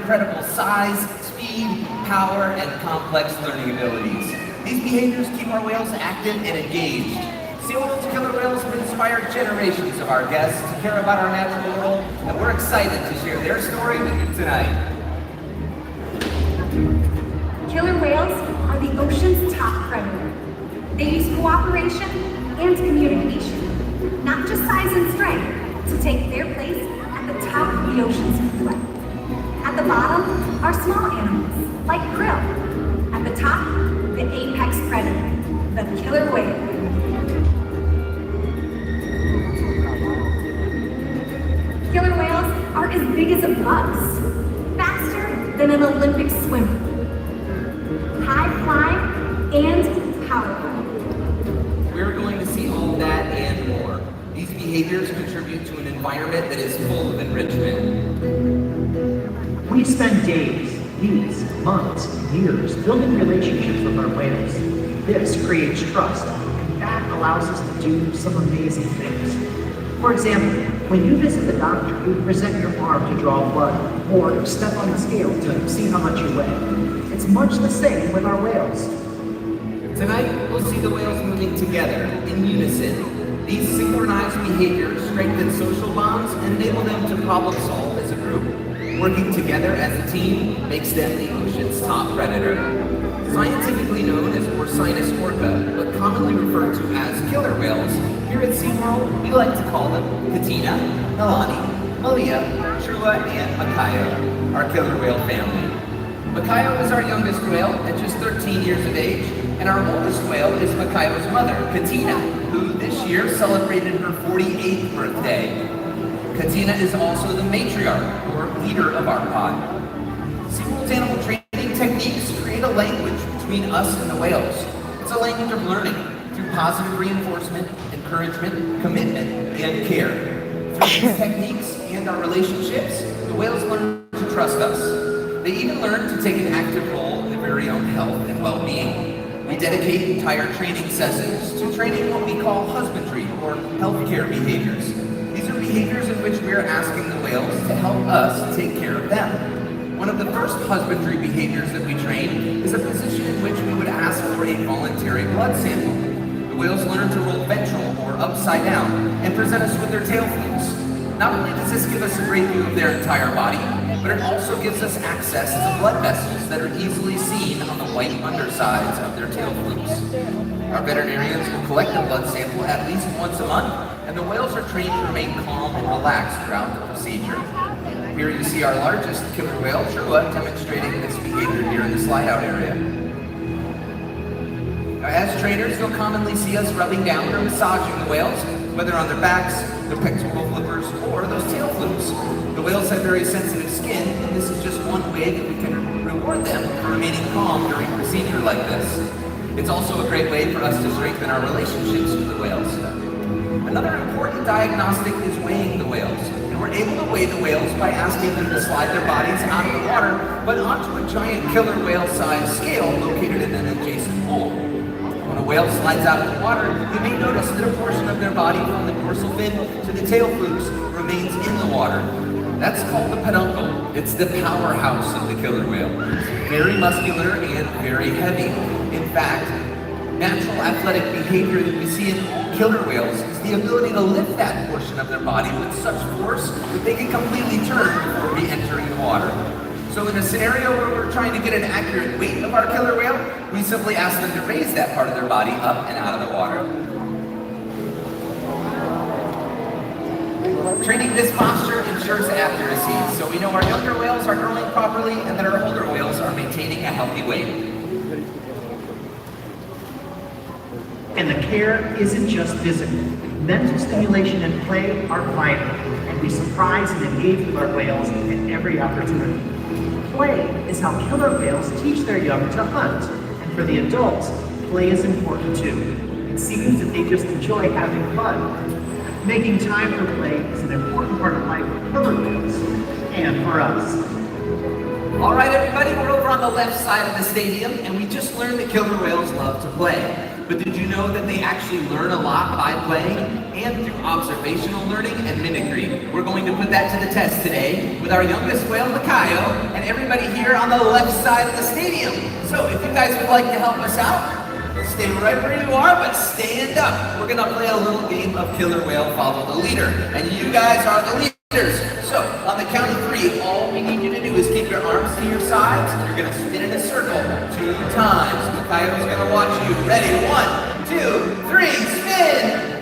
incredible size, speed, power, and complex learning abilities. These behaviors keep our whales active and engaged. SeaWorld's killer whales have inspired generations of our guests to care about our natural world, and we're excited to share their story with you tonight. Killer whales are the ocean's top predator. They use cooperation and communication, not just size and strength, to take their place at the top of the ocean's food web. At the bottom are small animals, like krill. At the top, the apex predator, the killer whale. Killer whales are as big as a bus, faster than an Olympic swimmer, high flying and powerful. We're going to see all that and more. These behaviors contribute to an environment that is full of enrichment. We spend days, weeks, months, and years building relationships with our whales. This creates trust, and that allows us to do some amazing things. For example, when you visit the doctor, you present your arm to draw blood, or step on the scale to see how much you weigh. It's much the same with our whales. Tonight, we'll see the whales moving together, in unison. These synchronized behaviors strengthen social bonds and enable them to problem solve as a group. Working together as a team makes them the ocean's top predator. Scientifically known as Orca, but commonly referred to as killer whales, here at SeaWorld, we like to call them Katina, Nalani, Malia, Trua, and Makayo, our killer whale family. Makayo is our youngest whale at just 13 years of age, and our oldest whale is Makayo's mother, Katina, who this year celebrated her 48th birthday. Katina is also the matriarch, or leader of our pod. SeaWorld's animal training techniques create a language between us and the whales. It's a language of learning through positive reinforcement, encouragement, commitment, and care. Through these techniques and our relationships, the whales learn to trust us. They even learn to take an active role in their very own health and well-being. We dedicate entire training sessions to training what we call husbandry or healthcare behaviors. These are behaviors in which we are asking the whales to help us take care of them. One of the first husbandry behaviors that we train is a position in which we would ask for a voluntary blood sample. The whales learn to roll ventral or upside down and present us with their tail flukes. Not only does this give us a great view of their entire body, but it also gives us access to blood vessels that are easily seen on the white undersides of their tail flukes. Our veterinarians will collect the blood sample at least once a month, and the whales are trained to remain calm and relaxed throughout the procedure. Here you see our largest killer whale, Trua, demonstrating this behavior here in the slide-out area. Now, as trainers, you'll commonly see us rubbing down or massaging the whales, whether on their backs, their pectoral flippers, or those tail flukes. The whales have very sensitive skin, and this is just one way that we can reward them for remaining calm during a procedure like this. It's also a great way for us to strengthen our relationships with the whales. Another important diagnostic is weighing the whales, and we're able to weigh the whales by asking them to slide their bodies out of the water, but onto a giant killer whale-sized scale located in an adjacent pool. When a whale slides out of the water, you may notice that a portion of their body from the dorsal fin to the tail flukes remains in the water. That's called the peduncle. It's the powerhouse of the killer whale. It's very muscular and very heavy. In fact, natural athletic behavior that we see in killer whales is the ability to lift that portion of their body with such force that they can completely turn before re-entering the water. So in a scenario where we're trying to get an accurate weight of our killer whale, we simply ask them to raise that part of their body up and out of the water. Training this posture ensures accuracy, so we know our younger whales are growing properly and that our older whales are maintaining a healthy weight. And the care isn't just physical. Mental stimulation and play are vital, and we surprise and engage with our whales at every opportunity. Play is how killer whales teach their young to hunt, and for the adults, play is important too. It seems that they just enjoy having fun. Making time for play is an important part of life for killer whales, and for us. All right, everybody, we're over on the left side of the stadium, and we just learned that killer whales love to play. But did you know that they actually learn a lot by playing and through observational learning and mimicry? We're going to put that to the test today with our youngest whale, Makayo, and everybody here on the left side of the stadium. So if you guys would like to help us out, stay right where you are, but stand up. We're gonna play a little game of killer whale follow the leader, and you guys are the leaders. So on the count of 3, all we need you to do is keep your arms to your sides. You're gonna spin in a circle 2 times. Makayo's gonna watch you. Ready? 1, 2, 3, spin!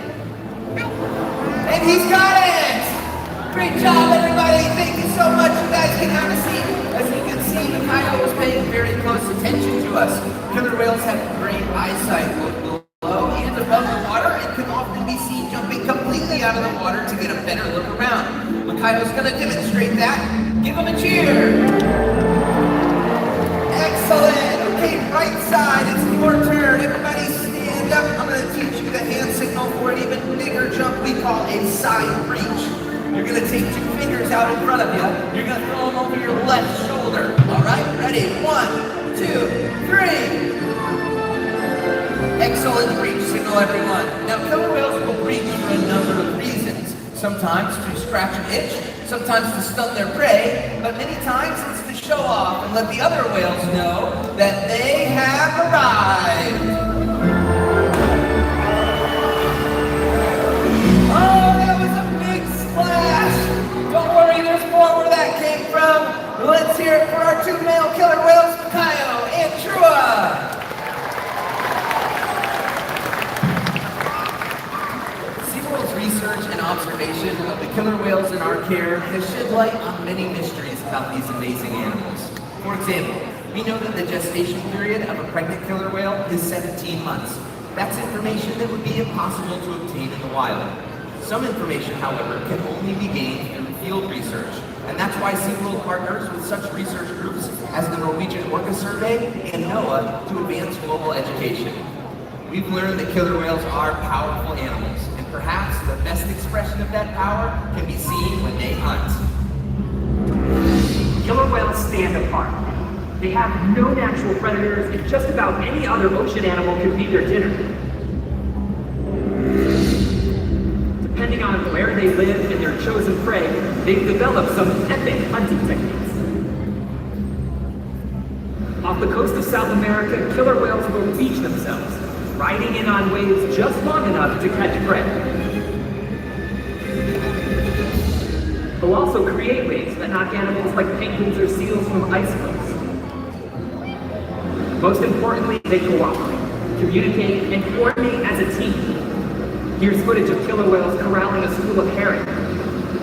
And he's got it! Great job, everybody! Thank you so much. You guys can have a seat. As you can see, Makayo was paying very close attention to us. Killer whales have great eyesight both below and above the water and can often be seen jumping completely out of the water to get a better look around. Makayo's going to demonstrate that. Give him a cheer. Excellent. Okay, right side. It's your turn. Everybody stand up. I'm going to teach you the hand signal for an even bigger jump we call a side reach. You're going to take 2 fingers out in front of you. You're going to throw them over your left shoulder. All right? Ready? 1, 2, 3. Excellent reach signal, everyone. Now, killer whales will reach for a number of reasons. Sometimes to scratch an itch, sometimes to stun their prey, but many times it's to show off and let the other whales know that they have arrived. Oh, that was a big splash! Don't worry, there's more where that came from. Let's hear it for our 2 male killer whales, Makayo and Trua. SeaWorld's research and observation of the killer whales in our care has shed light on many mysteries about these amazing animals. For example, We know that the gestation period of a pregnant killer whale is 17 months. That's information that would be impossible to obtain in the wild. Some information, however, can only be gained through field research, and that's why SeaWorld partners with such research groups as the Norwegian Orca Survey and NOAA to advance global education. We've learned that killer whales are powerful animals, and perhaps the best expression of that power can be seen when they hunt. Killer whales stand apart. They have no natural predators, and just about any other ocean animal can be their dinner. Depending on where they live and their chosen prey, they've developed some epic hunting techniques. Off the coast of South America, killer whales will beach themselves, riding in on waves just long enough to catch prey. They'll also create waves that knock animals like penguins or seals from ice cliffs. Most importantly, they cooperate, communicate, and coordinate as a team. Here's footage of killer whales corralling a school of herring.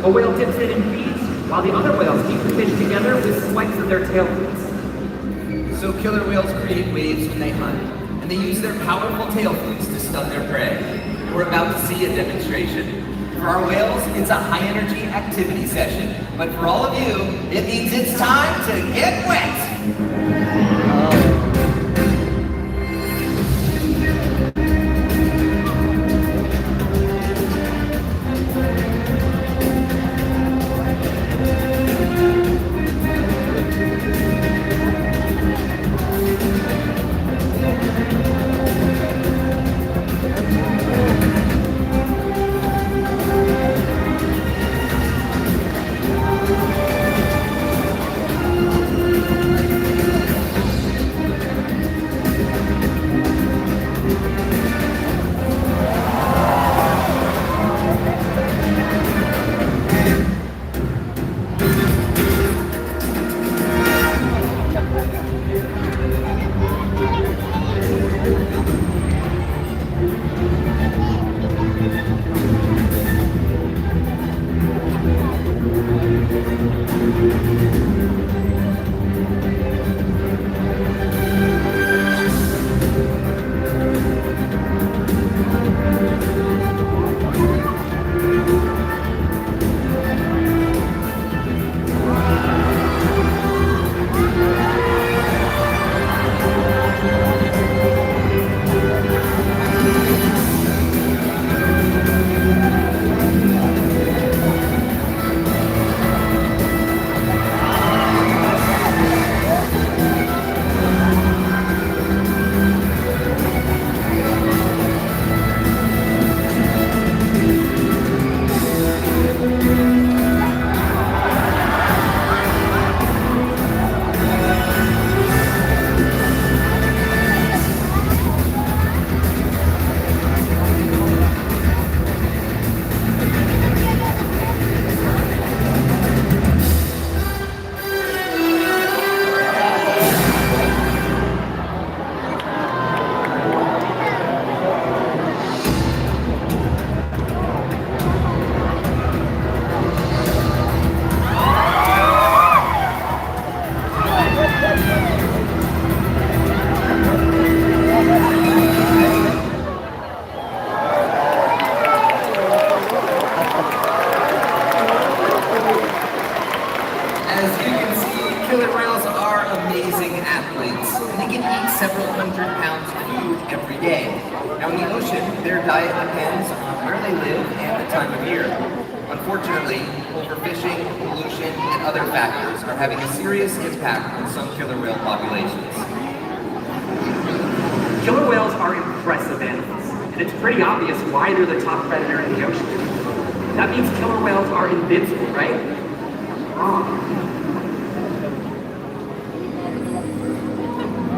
A whale dips in and feeds, while the other whales keep the fish together with swipes of their tail fins. So killer whales create waves when they hunt, and they use their powerful tail fins to stun their prey. We're about to see a demonstration. For our whales, it's a high-energy activity session, but for all of you, it means it's time to get wet! several hundred pounds of food every day. Now in the ocean, their diet depends on where they live and the time of year. Unfortunately, overfishing, pollution, and other factors are having a serious impact on some killer whale populations. Killer whales are impressive animals, and it's pretty obvious why they're the top predator in the ocean. That means killer whales are invincible, right? Wrong.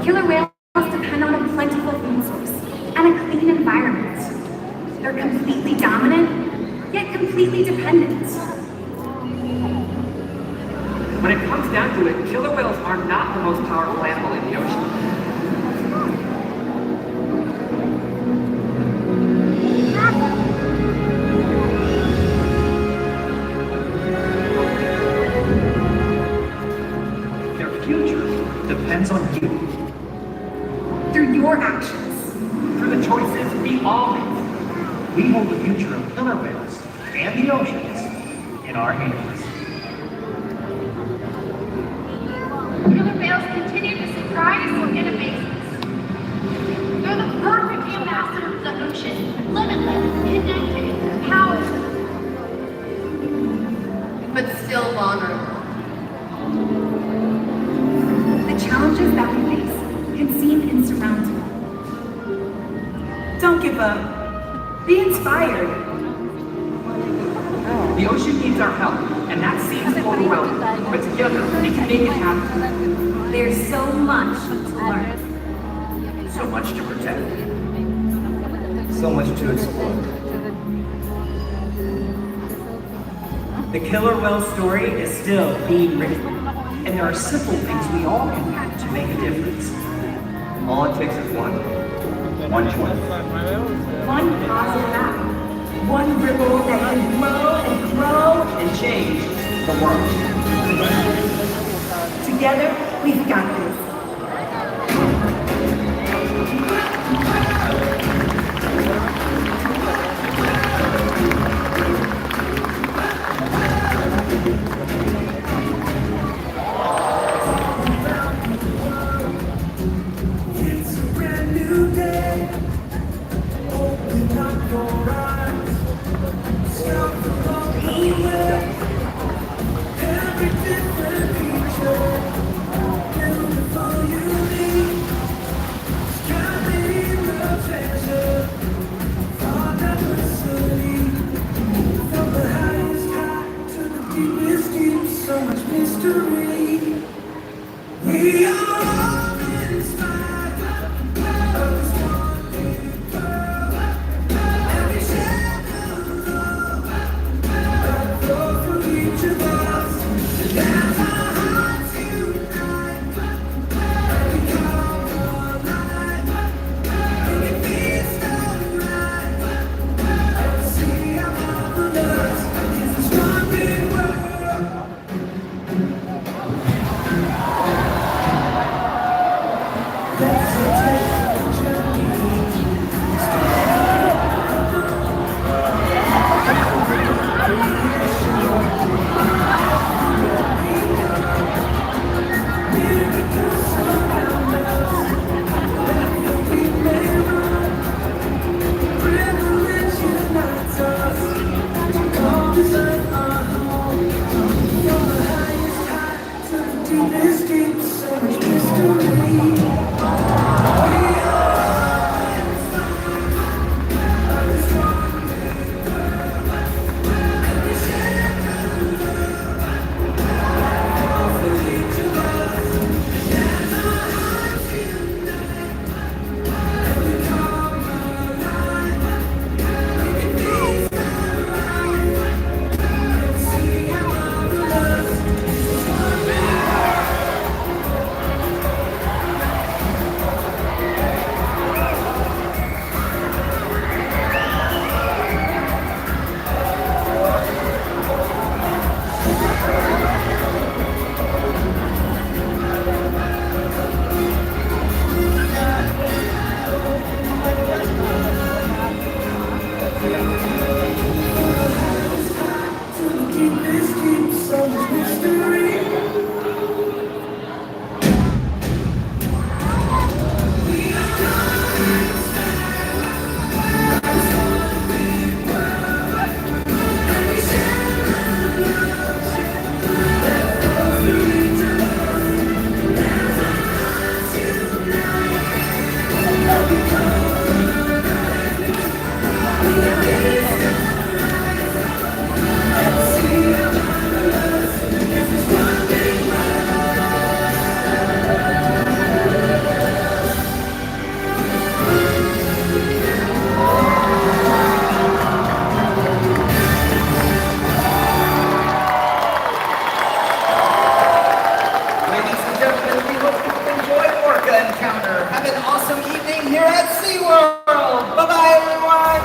Killer whales depend on a plentiful food source and a clean environment. They're completely dominant, yet completely dependent. When it comes down to it, killer whales are not the most powerful animal in the ocean. Their future depends on you. Through your actions. Through the choices we all make. We hold the future of killer whales and the oceans in our hands. Killer whales continue to surprise and amaze us. They're the perfect ambassador of the ocean, limitless, connected, powerful, but still vulnerable. The challenges that we face can seem insurmountable. Don't give up. Be inspired. The ocean needs our help, and that seems overwhelming. But together, we can make it happen. There's so much to learn. So much to protect. So much to explore. The killer whale story is still being written. And there are simple things we all can do to make a difference. All it takes is one. One choice. One positive act. One ripple that can grow and grow. And change the world. Together, we've got this. It's a brand new day. Open up your eyes. Scout the lonely way. Every different feature. Beautiful, unique. Scanning the treasure. Far diversity. From the highest high to the deepest deep. So much mystery. We are all inspired of this one big world. Every shadow that flows from each of us. And as our hearts unite, and we come alive, and it feels so right. And see how marvelous is this one big world. Let's take